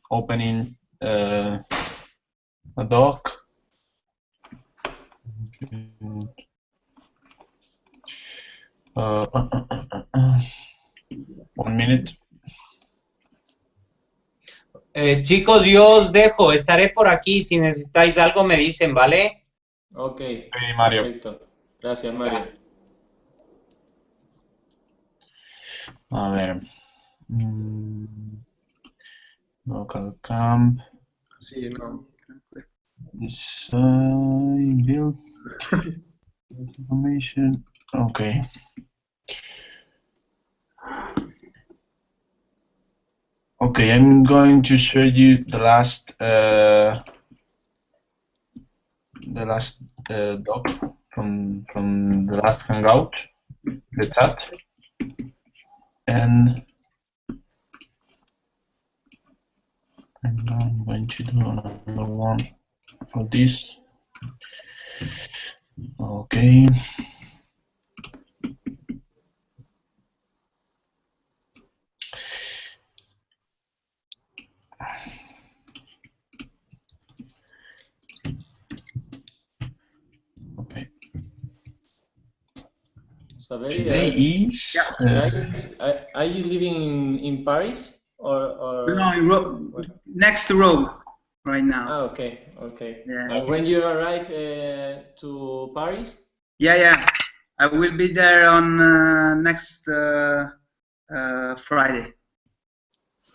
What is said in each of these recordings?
opening a doc. 1 minute. Chicos, yo os dejo, estaré por aquí. Si necesitáis algo me dicen, ¿vale? Ok, Hey, Mario. perfecto. Gracias, Mario. A ver. Local camp. Sí, no. Design, build. Information. Okay. Okay, I'm going to show you the last doc from the last Hangout, the chat, and I'm going to do another one for this. Okay. Okay. Saverio, Today is. are you living in Paris or? No, next to Rome right now. Ah, okay, okay. Yeah. And when you arrive to Paris? Yeah. I will be there on next Friday.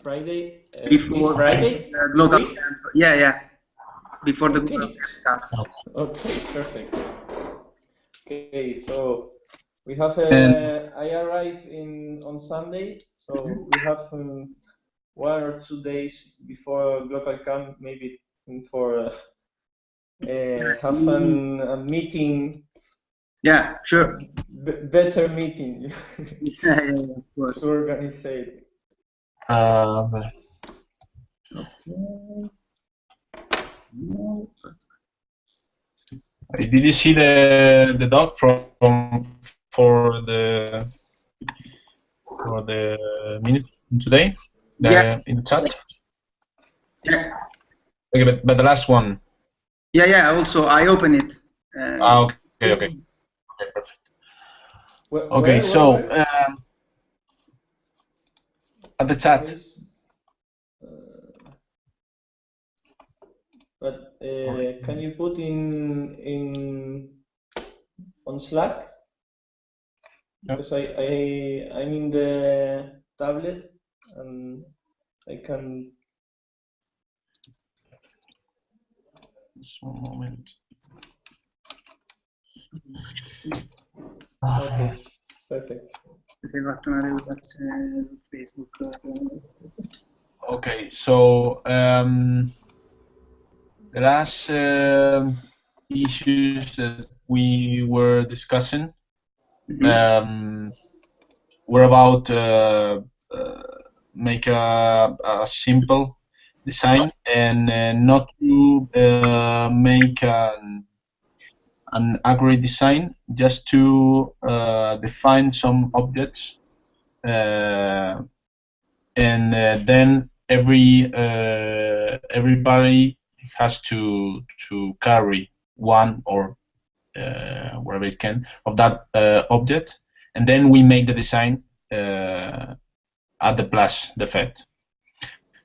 Friday? Before This Friday? Glocal This week? camp. Yeah. Before the Okay. Glocal camp starts. Okay, perfect. Okay, so we have I arrive on Sunday, so we have 1 or 2 days before local camp, maybe for have a meeting. Yeah, sure. Better meeting. Yeah, of course. To organize it. Did you see the doc for the minute today? Yeah. In the chat. Yeah. Okay, but the last one. Yeah. Also, I open it. Okay, perfect. Okay, so at the chat. But can you put in on Slack? Because I'm in the tablet and I can. Just one moment. Okay, perfect. Okay, so the last issues that we were discussing were about make a simple design and not to make an accurate design, just to define some objects, and then everybody has to carry one or wherever it can of that object, and then we make the design at the plus defect.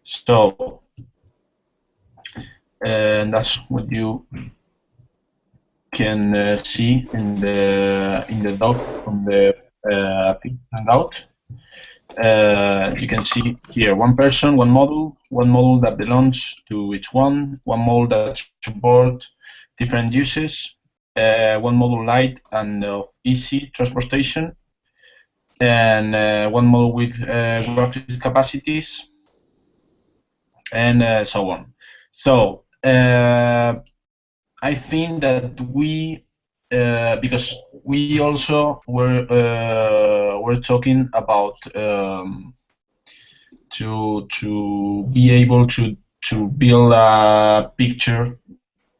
So that's what you can see in the doc from the Hangout. You can see here one person, one model that belongs to each one model that support different uses, one model light and of easy transportation, and one model with graphic capacities, and so on. So I think that we, because we also were talking about to be able to build a picture,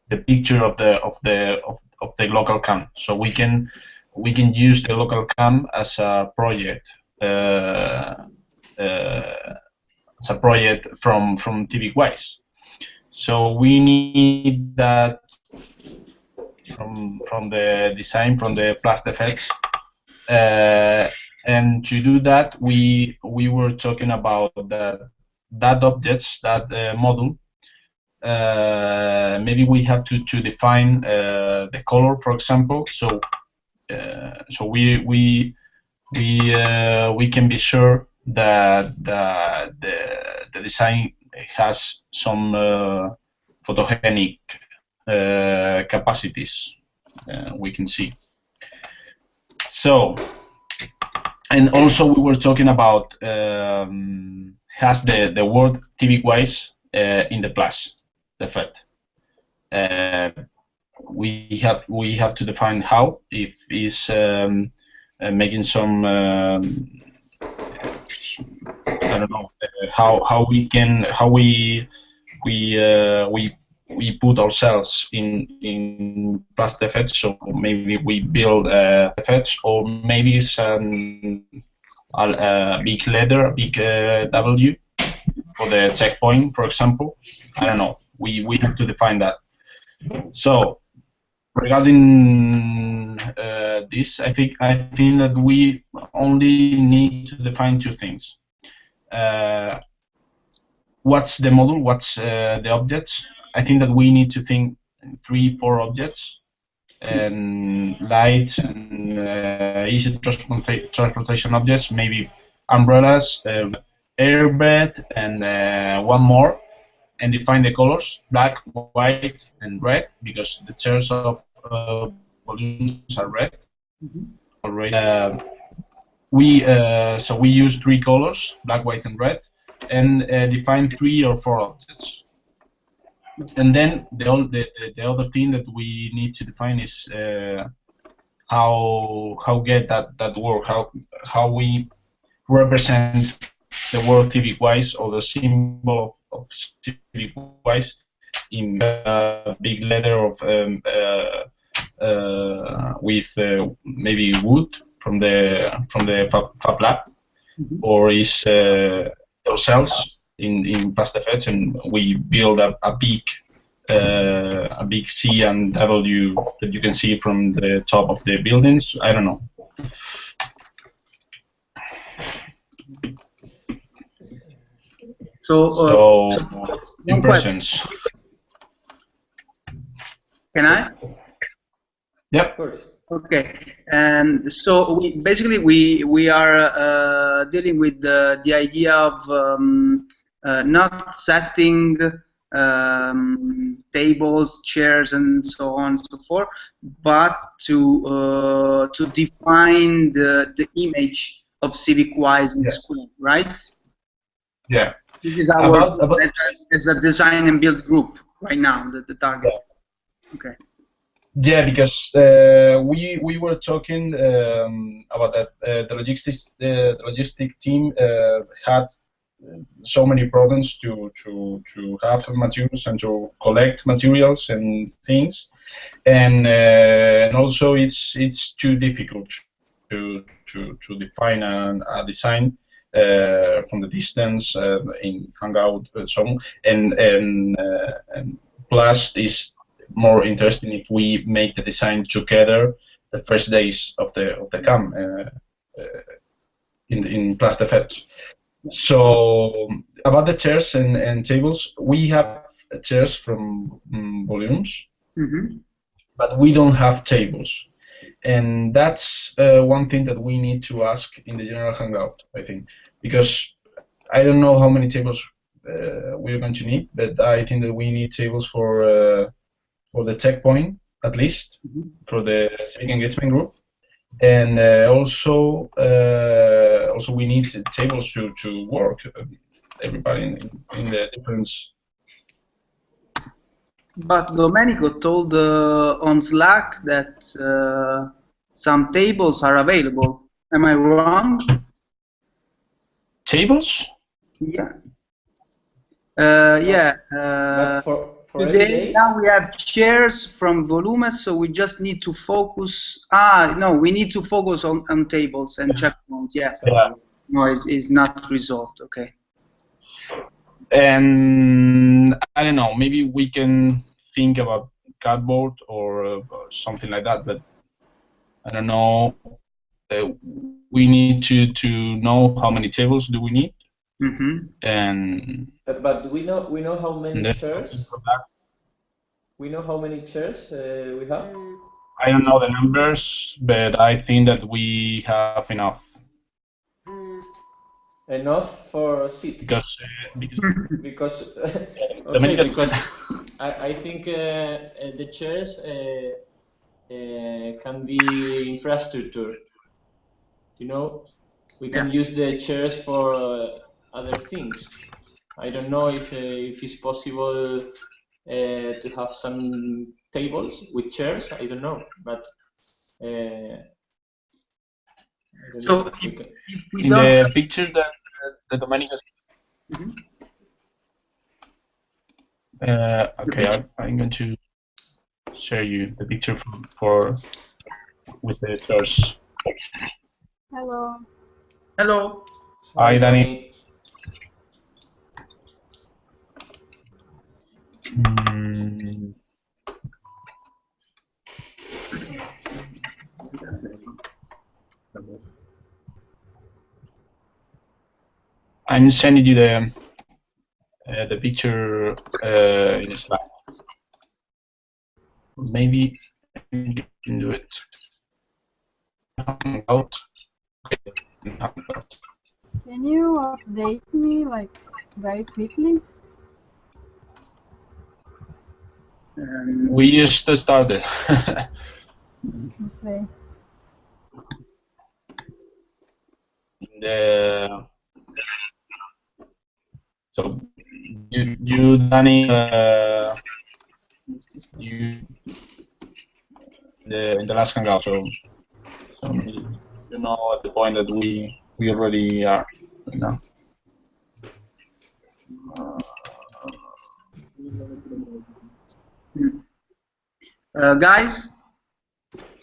the picture of the local camp, so we can use the local camp as a project as a project from TVWise. So we need that from the design, from the plus effects, and to do that, we were talking about that objects, that model. Maybe we have to define the color, for example. So we can be sure that the design has some photogenic capacities. We can see. So, and also we were talking about has the word TVWise in the plus effect. We have to define how, if is making some I don't know how we put ourselves in plus effects. So maybe we build effects, or maybe it's a big letter, a big W for the checkpoint, for example. I don't know. We have to define that. So regarding this, I think that we only need to define two things. What's the model? What's the objects? I think that we need to think 3-4 objects, and light and easy transportation objects, maybe umbrellas, airbed, and one more, and define the colors: black, white, and red, because the chairs of balloons are red already. So we use 3 colors: black, white, and red, and define 3 or 4 objects. And then the other thing that we need to define is how get that word, how we represent the word TVWise, or the symbol of TVWise, in a big letter of with maybe wood from the Fab Lab, or is ourselves in plus effects, and we build a big C and W that you can see from the top of the buildings. I don't know. So impressions. Can I? Yep. Of course. Okay, and so we are dealing with the idea of not setting tables, chairs, and so on and so forth, but to define the image of TVWise in the screen, right? Yeah. This is our as a design and build group right now, the target. Yeah. Okay. Yeah, because we were talking about that the logistic team had so many problems to have materials and to collect materials and things, and also it's too difficult to define a design from the distance in Hangout and so on, and plus is more interesting if we make the design together the first days of the camp in plus effects. So about the chairs and tables, we have chairs from volumes, but we don't have tables, and that's one thing that we need to ask in the general Hangout, I think, because I don't know how many tables we're going to need, but I think that we need tables for the checkpoint, at least, for the civic engagement group, and also we need tables to work, everybody in the different. But Domenico told on Slack that some tables are available. Am I wrong? Tables? Yeah. Yeah. For today, now we have chairs from volumes, so we just need to focus. No, we need to focus on tables and checkpoints. Yeah. No, it's not resolved. Okay. And I don't know, maybe we can think about cardboard or something like that, but I don't know. We need to know how many tables do we need, and But we know how many then chairs. We know how many chairs we have. I don't know the numbers, but I think that we have enough. Enough for seat. Because okay, because I think the chairs can be infrastructure. You know, we can use the chairs for other things. I don't know if it's possible to have some tables with chairs. I don't know, but so if we in don't the picture that Domenico. Okay, I'm going to share you the picture with the chairs. Hello. Hello. Hi, Danny. I'm sending you the picture in a slide. Maybe you can do it. Hangout. Okay. Hangout. Can you update me like very quickly? We just started. Okay. So you Danny, you in the last Hangout, so you know at the point that we already are right now. Guys?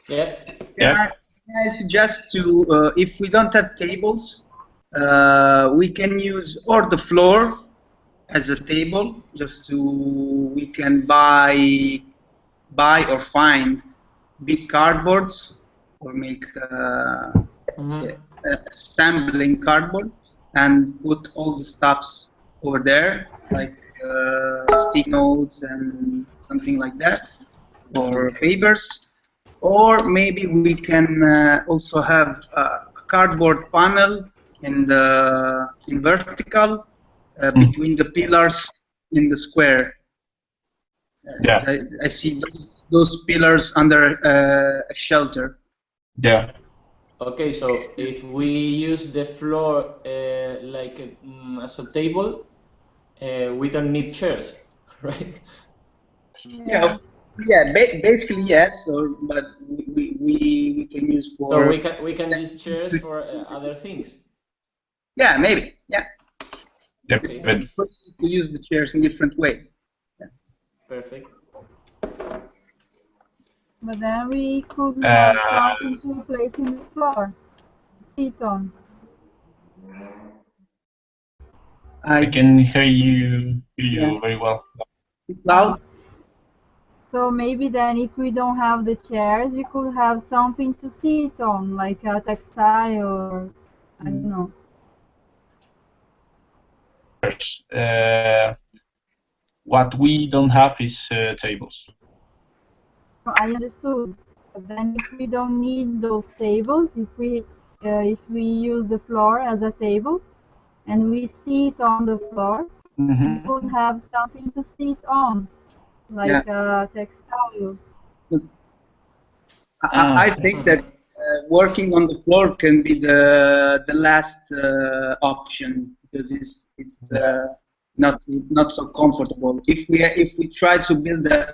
Yeah. I suggest to, if we don't have tables, we can use or the floor as a table, just we can buy or find big cardboards or make assembling cardboard and put all the stuffs over there, like stick notes and something like that, or papers. Or maybe we can also have a cardboard panel in vertical between the pillars in the square. Yeah. I see those pillars under a shelter. Yeah. Okay, so if we use the floor like as a table, we don't need chairs, right? Yeah. Yeah, basically yes, but we can use for. So we can use chairs for other things. Yeah, maybe. Yeah. Okay. We use the chairs in different way. Yeah. Perfect. But then we could have something to place in the floor to sit on. I can hear you very well. Loud. So maybe then if we don't have the chairs, we could have something to sit on, like a textile or I don't know. What we don't have is tables. I understood. But then if we don't need those tables, if we use the floor as a table and we sit on the floor, we could have something to sit on, like a textile. I think that working on the floor can be the last option because it's not so comfortable. If we try to build a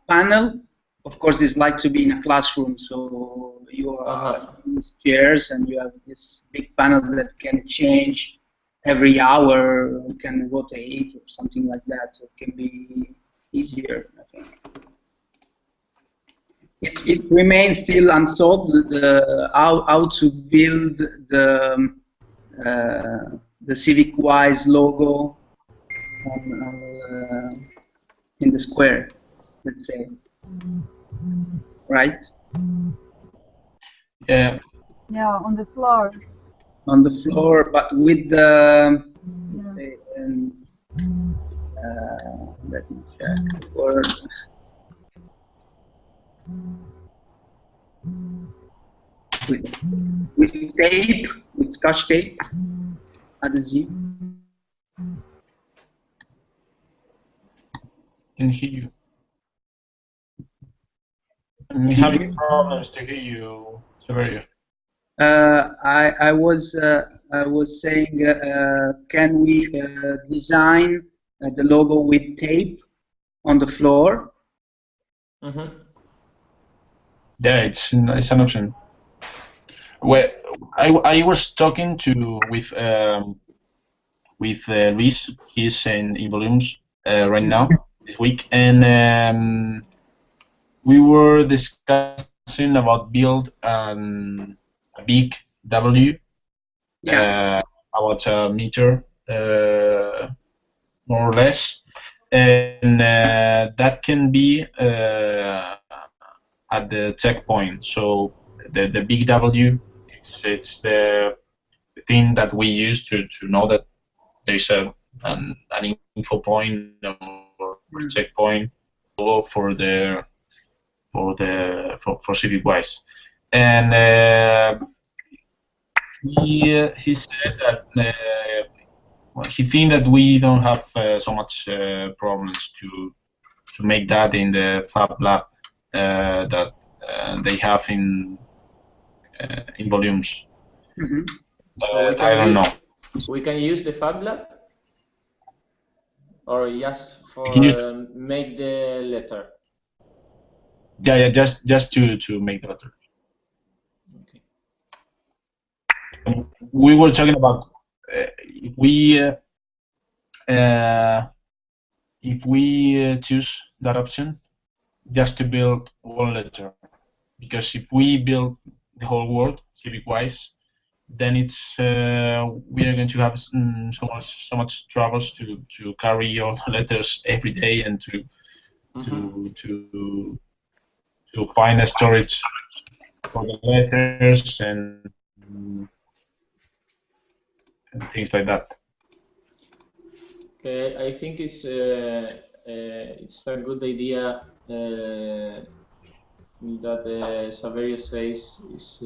panel, of course, it's like to be in a classroom. So you use chairs and you have this big panel that can change every hour, can rotate or something like that. So it can be easier, I think. It remains still unsolved how to build the the CivicWise logo in the square, let's say, right? Yeah. Yeah, on the floor. On the floor, but with the, Yeah. let's say, let me check the word. With tape, with Scotch tape, adhesive. Can hear you. I'm having problems to hear you, Severio. I was saying, can we design the logo with tape on the floor? Mm-hmm. Yeah, it's an option. Well, I was talking with Luis. He's in volumes right now this week, and we were discussing about build a big W, Yeah. about a meter, more or less, and that can be at the checkpoint. So the big W, it's the thing that we use to know that there's an info point or checkpoint for CivicWise. And he said that well, he think that we don't have so much problems to make that in the Fab Lab that they have in volumes. Mm-hmm. So I don't know. we can use the Fab Lab, or just for make the letter. Yeah, just to make the letter. Okay. We were talking about if we choose that option just to build one letter, because if we build the whole world CivicWise, then it's we are going to have so much troubles to carry all the letters every day and to find a storage for the letters and things like that. Okay, I think it's a good idea that Saverio says is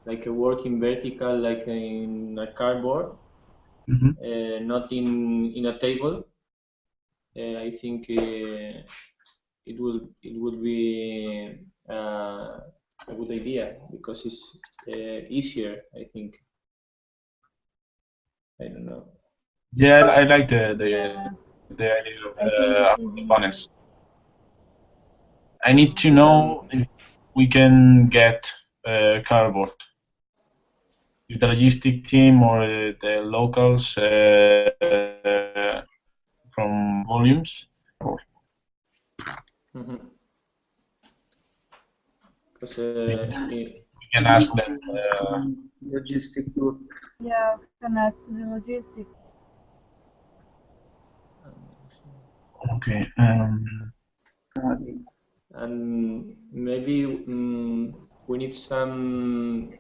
like a working vertical, like in a cardboard, not in a table. I think it would be a good idea because it's easier. I think. I don't know. Yeah, I like the idea I think it's of easy. components. I need to know if we can get cardboard. If the logistic team or the locals from volumes. Because we can ask them. Logistic group. Yeah, we can ask the logistics. Okay. And maybe we need some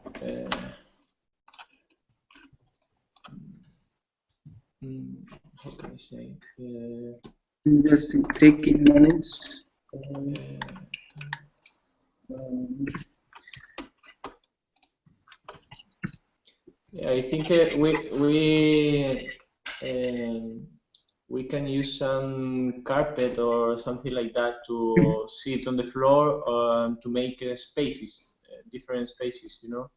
how can I say? Just taking notes. Yeah, I think we can use some carpet or something like that to sit on the floor to make spaces, different spaces, you know.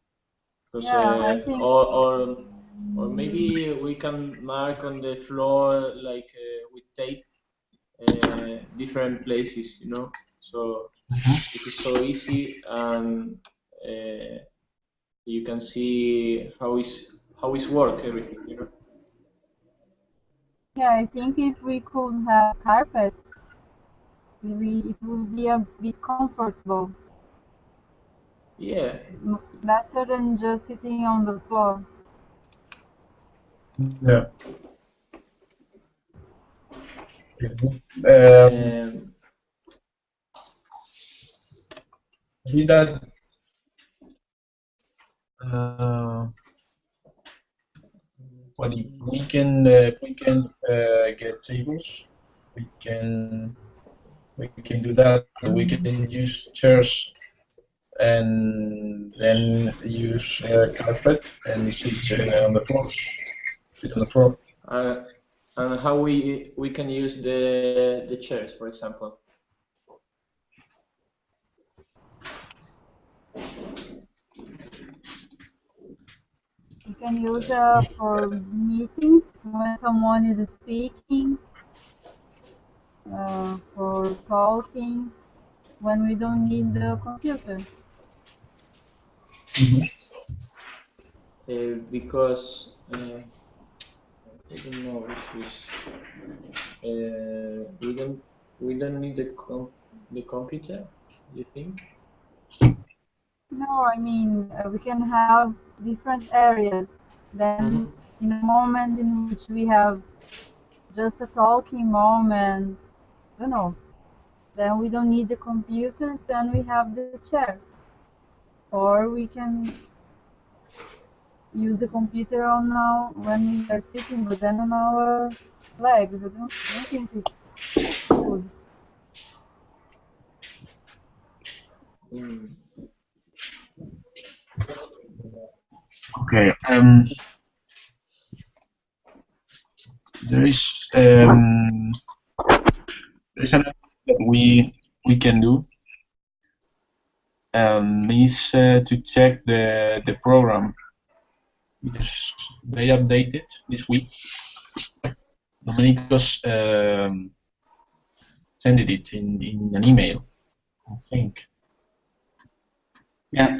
Because Yeah, I think. or maybe we can mark on the floor like with tape different places, you know. So it is so easy, and you can see how is work everything, you know. Yeah, I think if we could have carpets, it would be a bit comfortable. Yeah. Better than just sitting on the floor. Yeah. See that what if we can get tables, we can do that. We can use chairs and then use carpet and sit on the floor. Sit on the floor. And how we can use the chairs, for example. You can use for meetings when someone is speaking, for talking, when we don't need the computer. Because I don't know if it's we don't need the computer. You think? No, I mean we can have different areas. Then, in a moment in which we have just a talking moment, you know, then we don't need the computers. Then we have the chairs, or we can use the computer on now when we are sitting, but then on our legs. I don't think it's good. Okay. There is another that we can do is to check the program, because they updated this week. Domenicos sent it in an email, I think. Yeah.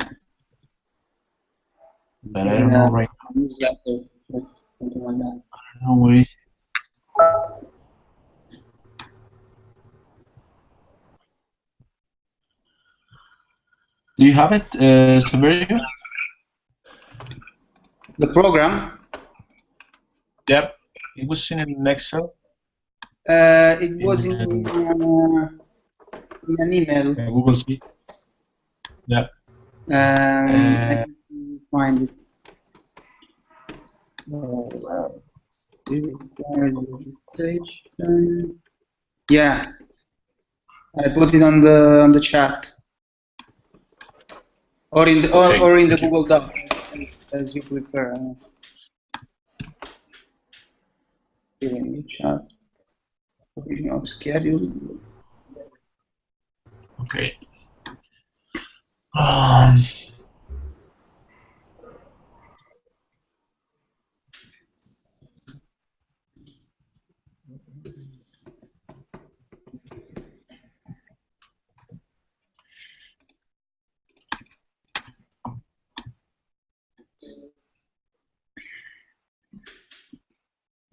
But I don't know right now. Newsletter, something like that. I don't know where is it. Do you have it, Severio? The program? Yep. It was in an Excel. It was in an email. Google Sheet. Yep. I can find it. Registration. Yeah, I put it on the chat, or in the Okay, or in the thank you. Google Doc, as you prefer. Here in the chat. Provisional schedule. Okay.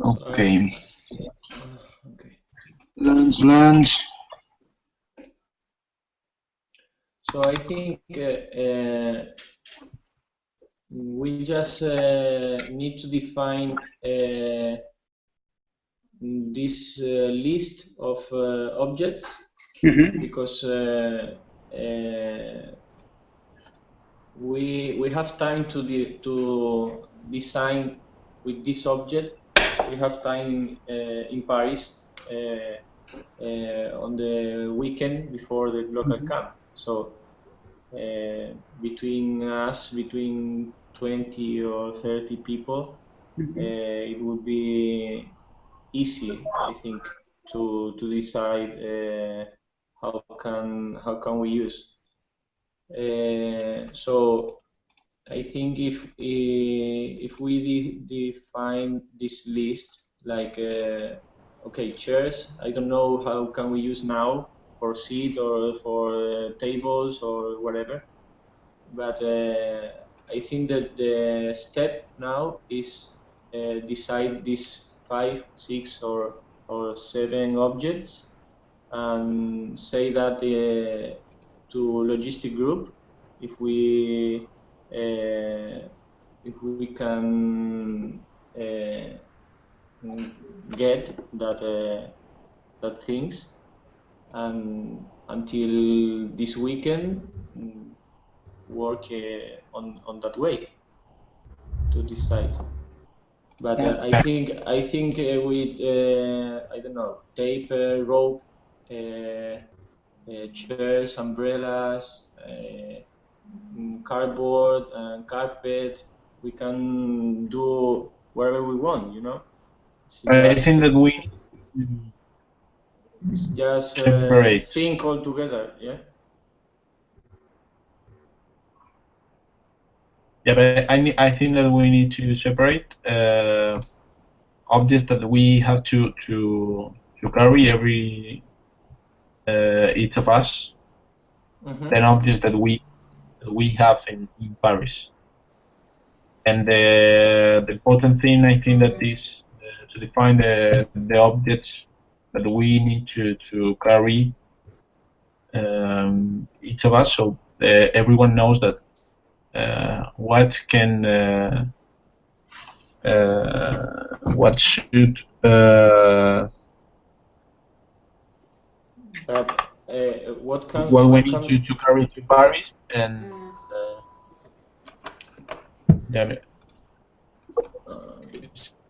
Okay. Lunch. So I think we just need to define this list of objects, because we have time to design with this object. We have time in Paris on the weekend before the Glocal camp. So between us, between 20 or 30 people, it would be easy, I think, to decide how can we use. So I think if we define this list, like okay, chairs, I don't know how can we use now for seat or for tables or whatever, but I think that the step now is decide these 5, 6 or 7 objects and say that to logistic group if we can get that things, and until this weekend work on that way to decide. But I think with I don't know, tape, rope, chairs, umbrellas, cardboard, and carpet, we can do whatever we want, you know. I think that we it's just separate. think all together, yeah. Yeah, but I think that we need to separate objects that we have to carry every each of us, then objects that we have in Paris. And the important thing, I think, that is to define the objects that we need to carry, each of us, so everyone knows that what should what we need to carry to Paris, and yeah,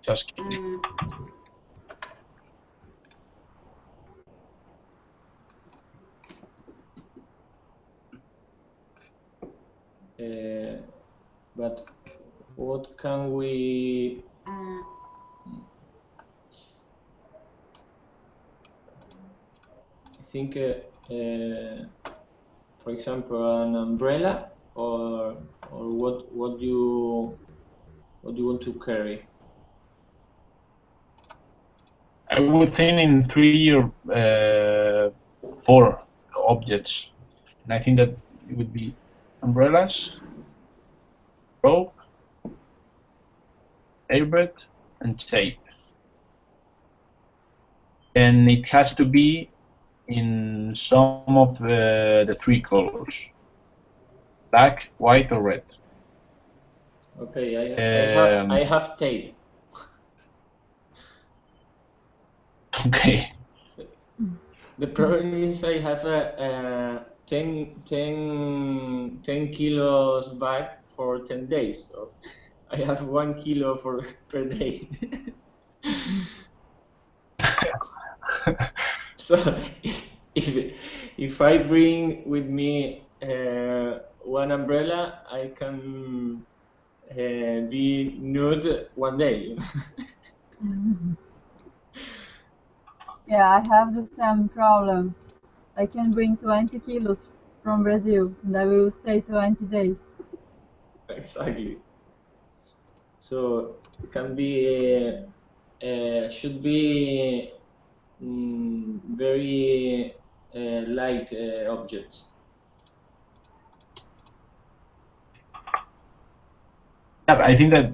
just kidding. But what can we? I think, for example, an umbrella, or what you want to carry. I would think in 3 or 4 objects, and I think that it would be umbrellas, rope, airbed, and tape. And it has to be in some of the 3 colors: black, white, or red. Okay, I have tape. Okay. The problem is I have a 10 kilos bag for 10 days, so I have 1 kilo per day. So if I bring with me one umbrella, I can be nude one day. Yeah, I have the same problem. I can bring 20 kilos from Brazil, and I will stay 20 days. Exactly. So it can be should be very light objects. Yeah, but I think that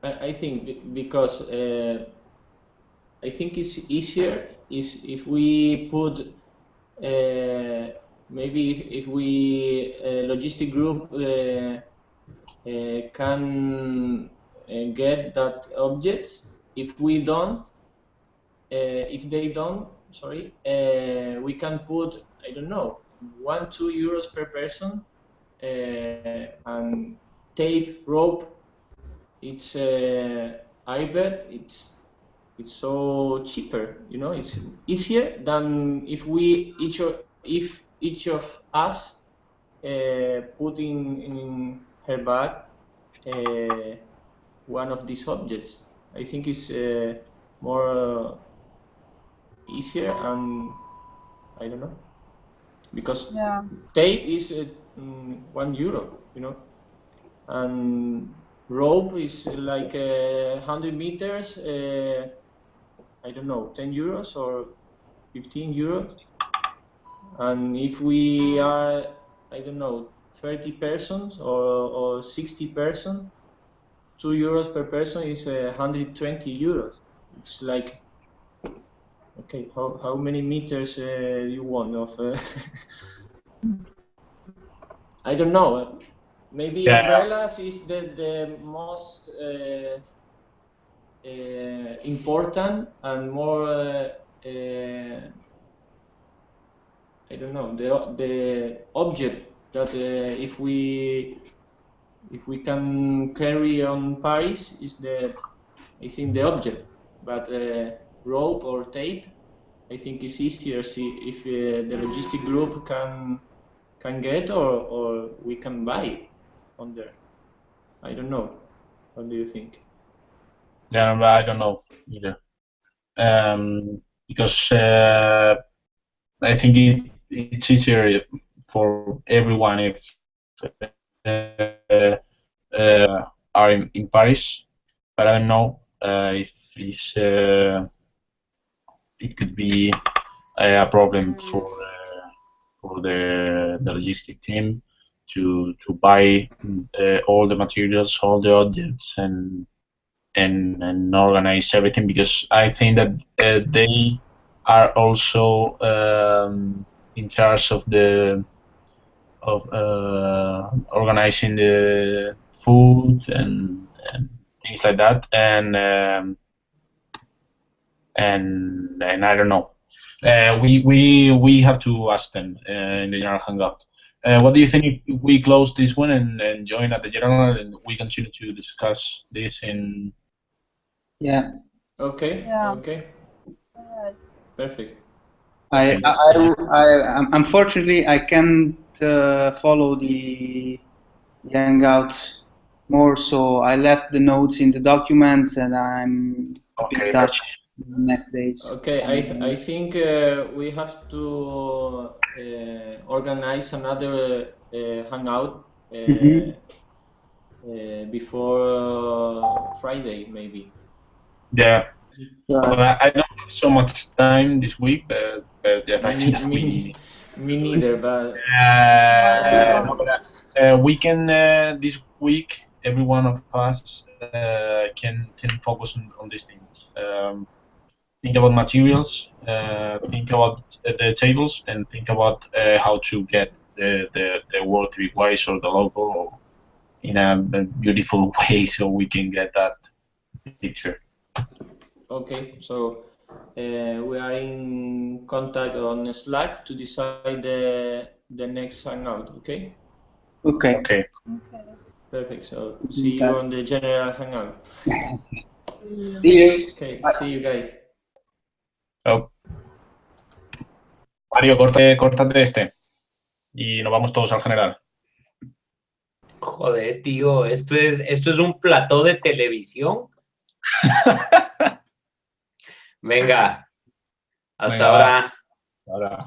I think because I think it's easier is if we put maybe if we logistic group can get that objects. If we don't, if they don't, sorry, we can put, I don't know, 1-2 euros per person, and tape, rope. It's I bet it's so cheaper, you know. It's easier than if each of us put in her bag one of these objects. I think it's more easier, and I don't know, because tape is 1 euro, you know, and rope is like 100 meters. I don't know, 10 euros or 15 euros. And if we are, I don't know, 30 persons or 60 persons, 2 euros per person is 120 euros. It's like, okay, how many meters you want of? I don't know. Maybe Yeah. umbrellas is the most important and more I don't know, the object that if we can carry on Paris is I think the object, but rope or tape I think is easier if the logistic group can get or we can buy on there. I don't know. What do you think? Yeah, I don't know either. Because I think it's easier for everyone if are in Paris, but I don't know if it could be a problem for the logistic team to buy all the materials, all the objects, and organize everything, because I think that they are also in charge of organizing the food and things like that, and I don't know. We have to ask them in the general hangout. What do you think if we close this one and join at the general and we continue to discuss this in? Yeah. Okay. Yeah. Okay. Alright. Perfect. I unfortunately I can't follow the Hangout more, so I left the notes in the documents, and I'm in touch in the next days. Okay, I think we have to organize another hangout before Friday, maybe. Yeah. Well, I don't have so much time this week, but yeah, I think Me neither, but we can this week. Every one of us can focus on these things. Think about materials, think about the tables, and think about how to get the World TV Wise or the logo in a beautiful way, so we can get that picture. Okay, so we are in contact on Slack to decide the next hangout. Okay. Okay. Okay. Perfect. So see you on the general hangout. See you. Okay. See you guys. Chao. Mario, córtate este y nos vamos todos al general. Joder, tío, esto es un plató de televisión. Venga, hasta Venga, ahora. Ahora.